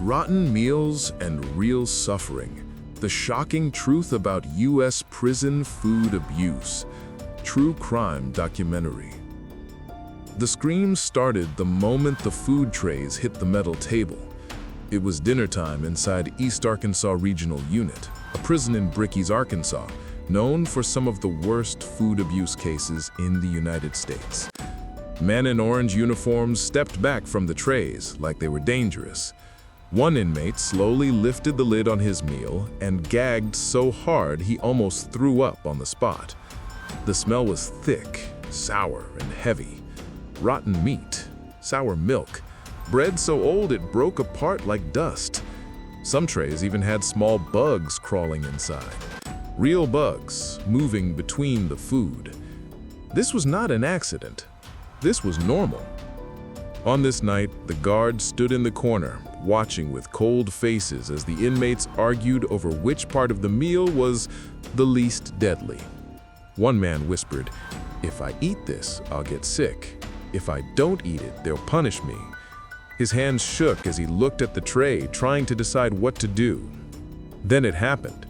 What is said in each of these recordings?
Rotten meals and real suffering. The shocking truth about U.S. prison food abuse. True crime documentary. The screams started the moment the food trays hit the metal table. It was dinner time inside East Arkansas Regional Unit, a prison in Bricky's, Arkansas, known for some of the worst food abuse cases in the United States. Men in orange uniforms stepped back from the trays like they were dangerous. One inmate slowly lifted the lid on his meal and gagged so hard he almost threw up on the spot. The smell was thick, sour, and heavy. Rotten meat, sour milk, bread so old it broke apart like dust. Some trays even had small bugs crawling inside. Real bugs moving between the food. This was not an accident. This was normal. On this night, the guards stood in the corner, watching with cold faces as the inmates argued over which part of the meal was the least deadly. One man whispered, "If I eat this, I'll get sick. If I don't eat it, they'll punish me." His hands shook as he looked at the tray, trying to decide what to do. Then it happened.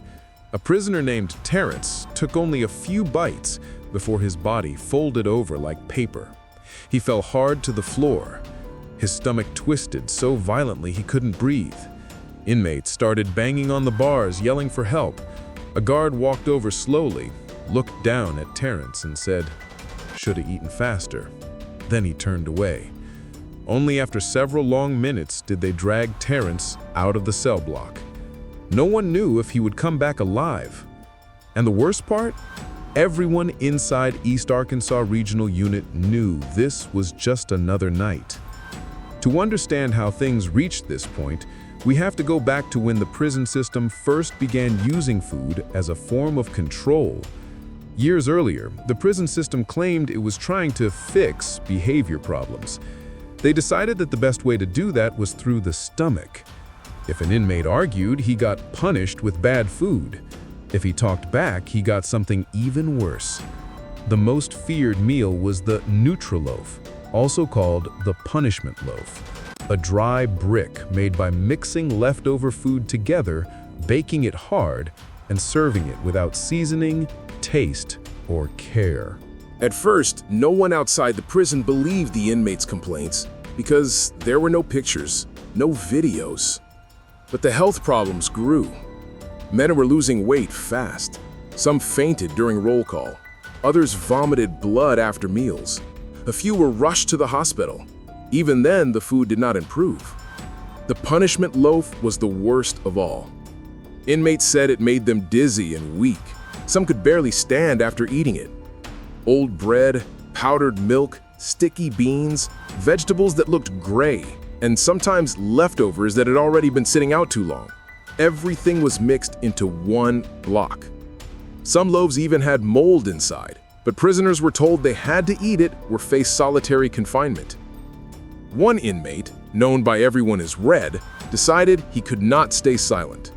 A prisoner named Terrence took only a few bites before his body folded over like paper. He fell hard to the floor. His stomach twisted so violently he couldn't breathe. Inmates started banging on the bars, yelling for help. A guard walked over slowly, looked down at Terrence and said, "Should have eaten faster." Then he turned away. Only after several long minutes did they drag Terrence out of the cell block. No one knew if he would come back alive. And the worst part? Everyone inside East Arkansas Regional Unit knew this was just another night. To understand how things reached this point, we have to go back to when the prison system first began using food as a form of control. Years earlier, the prison system claimed it was trying to fix behavior problems. They decided that the best way to do that was through the stomach. If an inmate argued, he got punished with bad food. If he talked back, he got something even worse. The most feared meal was the neutral loaf, also called the punishment loaf, a dry brick made by mixing leftover food together, baking it hard, and serving it without seasoning, taste, or care. At first, no one outside the prison believed the inmates' complaints because there were no pictures, no videos. But the health problems grew. Men were losing weight fast. Some fainted during roll call. Others vomited blood after meals. A few were rushed to the hospital. Even then, the food did not improve. The punishment loaf was the worst of all. Inmates said it made them dizzy and weak. Some could barely stand after eating it. Old bread, powdered milk, sticky beans, vegetables that looked gray, and sometimes leftovers that had already been sitting out too long. Everything was mixed into one block. Some loaves even had mold inside, but prisoners were told they had to eat it or face solitary confinement. One inmate, known by everyone as Red, decided he could not stay silent.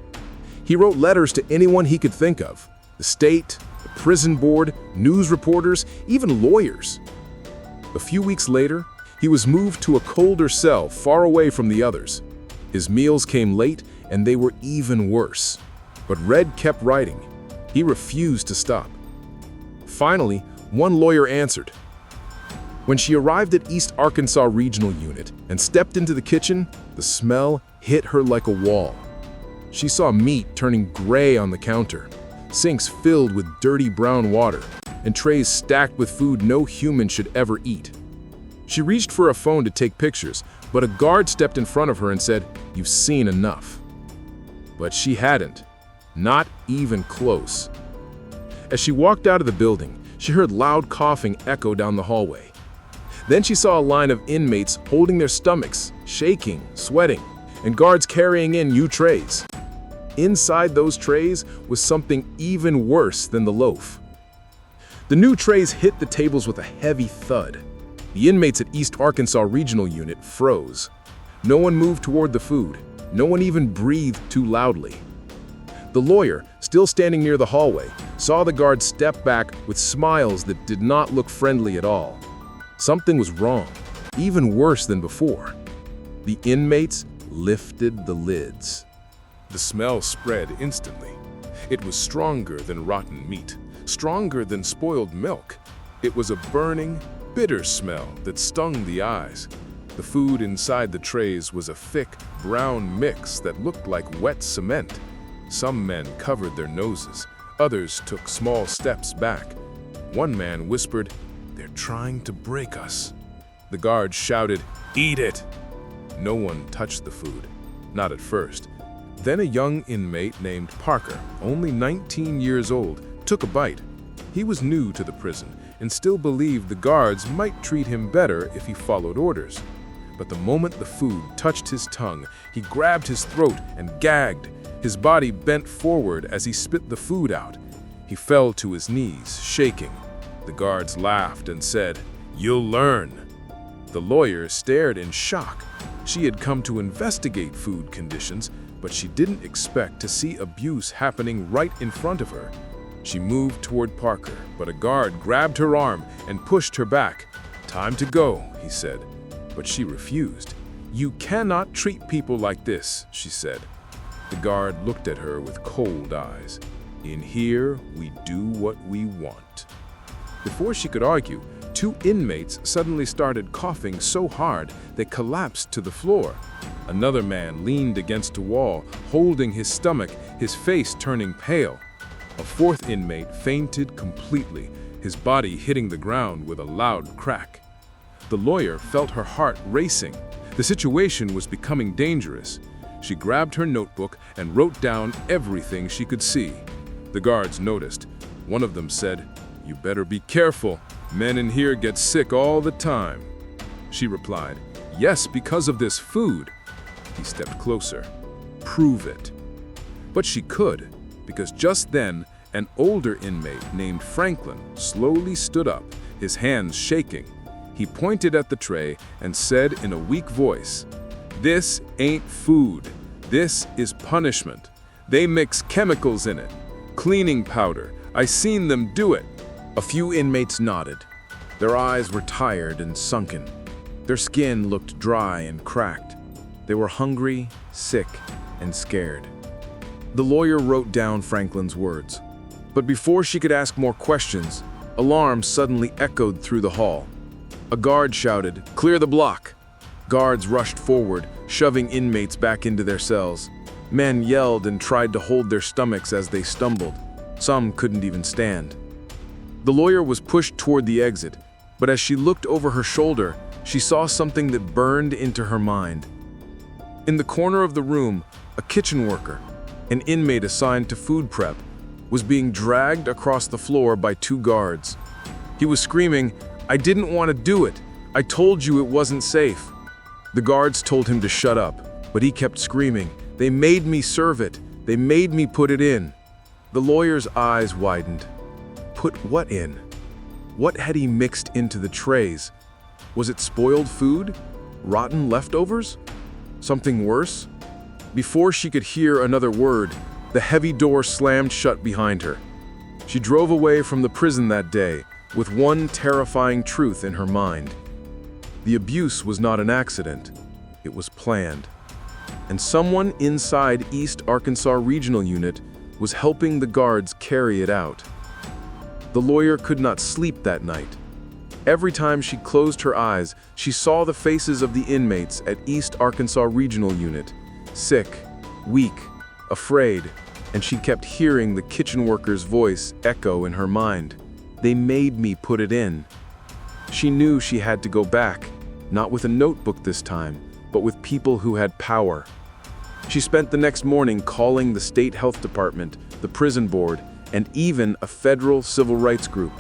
He wrote letters to anyone he could think of: the state, the prison board, news reporters, even lawyers. A few weeks later, he was moved to a colder cell far away from the others. His meals came late, and they were even worse. But Red kept writing. He refused to stop. Finally, one lawyer answered. When she arrived at East Arkansas Regional Unit and stepped into the kitchen, the smell hit her like a wall. She saw meat turning gray on the counter, sinks filled with dirty brown water, and trays stacked with food no human should ever eat. She reached for a phone to take pictures, but a guard stepped in front of her and said, "You've seen enough." But she hadn't, not even close. As she walked out of the building, she heard loud coughing echo down the hallway. Then she saw a line of inmates holding their stomachs, shaking, sweating, and guards carrying in new trays. Inside those trays was something even worse than the loaf. The new trays hit the tables with a heavy thud. The inmates at East Arkansas Regional Unit froze. No one moved toward the food. No one even breathed too loudly. The lawyer, still standing near the hallway, saw the guard step back with smiles that did not look friendly at all. Something was wrong, even worse than before. The inmates lifted the lids. The smell spread instantly. It was stronger than rotten meat, stronger than spoiled milk. It was a burning, bitter smell that stung the eyes. The food inside the trays was a thick, brown mix that looked like wet cement. Some men covered their noses. Others took small steps back. One man whispered, "They're trying to break us." The guards shouted, "Eat it!" No one touched the food, not at first. Then a young inmate named Parker, only 19 years old, took a bite. He was new to the prison and still believed the guards might treat him better if he followed orders. But the moment the food touched his tongue, he grabbed his throat and gagged. His body bent forward as he spit the food out. He fell to his knees, shaking. The guards laughed and said, "You'll learn." The lawyer stared in shock. She had come to investigate food conditions, but she didn't expect to see abuse happening right in front of her. She moved toward Parker, but a guard grabbed her arm and pushed her back. "Time to go," he said. But she refused. "You cannot treat people like this," she said. The guard looked at her with cold eyes. "In here, we do what we want." Before she could argue, 2 inmates suddenly started coughing so hard they collapsed to the floor. Another man leaned against a wall, holding his stomach, his face turning pale. A 4th inmate fainted completely, his body hitting the ground with a loud crack. The lawyer felt her heart racing. The situation was becoming dangerous. She grabbed her notebook and wrote down everything she could see. The guards noticed. One of them said, "You better be careful. Men in here get sick all the time." She replied, "Yes, because of this food." He stepped closer. "Prove it." But she could, because just then, an older inmate named Franklin slowly stood up, his hands shaking. He pointed at the tray and said in a weak voice, "This ain't food. This is punishment. They mix chemicals in it. Cleaning powder. I seen them do it." A few inmates nodded. Their eyes were tired and sunken. Their skin looked dry and cracked. They were hungry, sick, and scared. The lawyer wrote down Franklin's words. But before she could ask more questions, alarms suddenly echoed through the hall. A guard shouted, "Clear the block!" Guards rushed forward, shoving inmates back into their cells. Men yelled and tried to hold their stomachs as they stumbled. Some couldn't even stand. The lawyer was pushed toward the exit, but as she looked over her shoulder, she saw something that burned into her mind. In the corner of the room, a kitchen worker, an inmate assigned to food prep, was being dragged across the floor by 2 guards. He was screaming, "I didn't want to do it. I told you it wasn't safe." The guards told him to shut up, but he kept screaming, "They made me serve it. They made me put it in." The lawyer's eyes widened. Put what in? What had he mixed into the trays? Was it spoiled food? Rotten leftovers? Something worse? Before she could hear another word, the heavy door slammed shut behind her. She drove away from the prison that day with one terrifying truth in her mind. The abuse was not an accident. It was planned. And someone inside East Arkansas Regional Unit was helping the guards carry it out. The lawyer could not sleep that night. Every time she closed her eyes, she saw the faces of the inmates at East Arkansas Regional Unit, sick, weak, afraid, and she kept hearing the kitchen worker's voice echo in her mind. "They made me put it in." She knew she had to go back, not with a notebook this time, but with people who had power. She spent the next morning calling the state health department, the prison board, and even a federal civil rights group.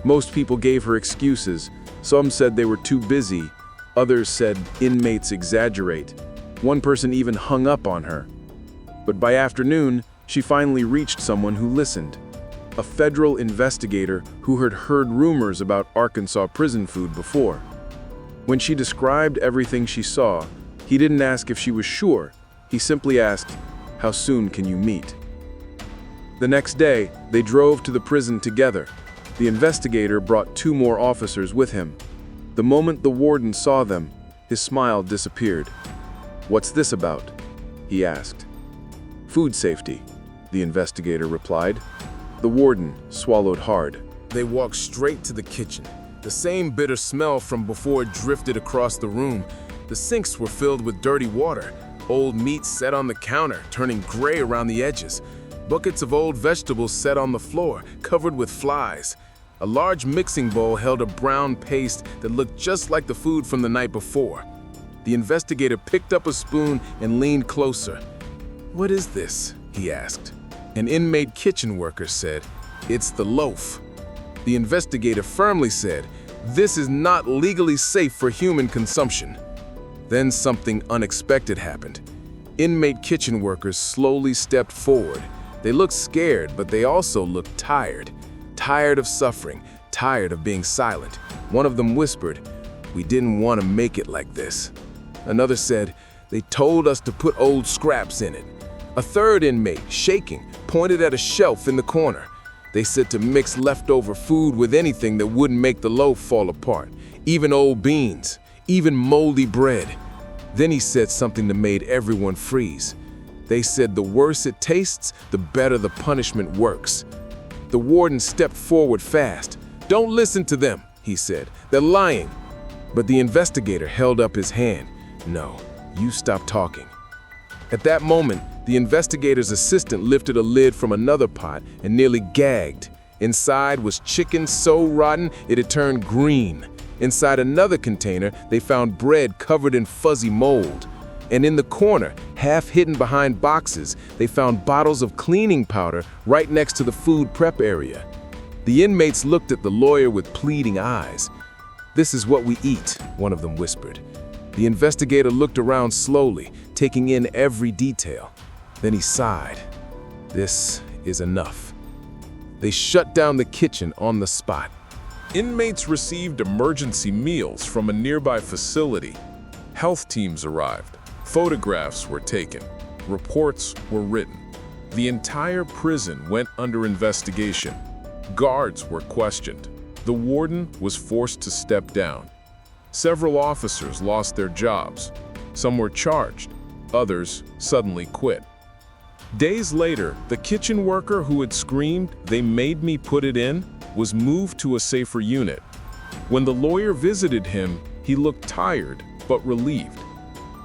Most people gave her excuses. Some said they were too busy. Others said inmates exaggerate. One person even hung up on her. But by afternoon, she finally reached someone who listened. A federal investigator who had heard rumors about Arkansas prison food before. When she described everything she saw, he didn't ask if she was sure. He simply asked, "How soon can you meet?" The next day, they drove to the prison together. The investigator brought 2 more officers with him. The moment the warden saw them, his smile disappeared. "What's this about?" he asked. "Food safety," the investigator replied. The warden swallowed hard. They walked straight to the kitchen. The same bitter smell from before drifted across the room. The sinks were filled with dirty water. Old meat set on the counter, turning gray around the edges. Buckets of old vegetables set on the floor, covered with flies. A large mixing bowl held a brown paste that looked just like the food from the night before. The investigator picked up a spoon and leaned closer. "What is this?" he asked. An inmate kitchen worker said, "It's the loaf." The investigator firmly said, "This is not legally safe for human consumption." Then something unexpected happened. Inmate kitchen workers slowly stepped forward. They looked scared, but they also looked tired. Tired of suffering, tired of being silent. One of them whispered, "We didn't want to make it like this." Another said, "They told us to put old scraps in it." A third inmate, shaking, pointed at a shelf in the corner. They said to mix leftover food with anything that wouldn't make the loaf fall apart, even old beans, even moldy bread. Then he said something that made everyone freeze. They said the worse it tastes, the better the punishment works. The warden stepped forward fast. "Don't listen to them," he said. "They're lying." But the investigator held up his hand. "No, you stop talking." At that moment, the investigator's assistant lifted a lid from another pot and nearly gagged. Inside was chicken so rotten it had turned green. Inside another container, they found bread covered in fuzzy mold. And in the corner, half hidden behind boxes, they found bottles of cleaning powder right next to the food prep area. The inmates looked at the lawyer with pleading eyes. "This is what we eat," one of them whispered. The investigator looked around slowly, taking in every detail. Then he sighed. "This is enough." They shut down the kitchen on the spot. Inmates received emergency meals from a nearby facility. Health teams arrived. Photographs were taken. Reports were written. The entire prison went under investigation. Guards were questioned. The warden was forced to step down. Several officers lost their jobs. Some were charged. Others suddenly quit. Days later, the kitchen worker who had screamed, "They made me put it in," was moved to a safer unit. When the lawyer visited him, he looked tired but relieved.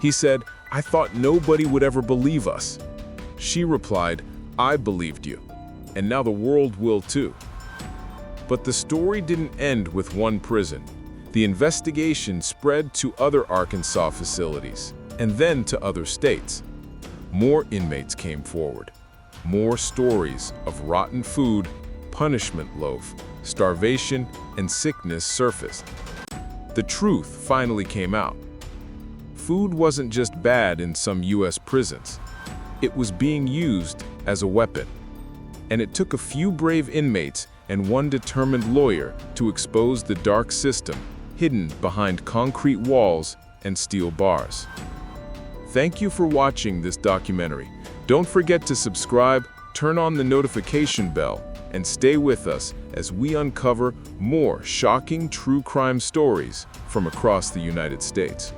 He said, "I thought nobody would ever believe us." She replied, "I believed you, and now the world will too." But the story didn't end with one prison. The investigation spread to other Arkansas facilities, and then to other states. More inmates came forward. More stories of rotten food, punishment loaf, starvation, and sickness surfaced. The truth finally came out. Food wasn't just bad in some U.S. prisons. It was being used as a weapon. And it took a few brave inmates and one determined lawyer to expose the dark system hidden behind concrete walls and steel bars. Thank you for watching this documentary. Don't forget to subscribe, turn on the notification bell, and stay with us as we uncover more shocking true crime stories from across the United States.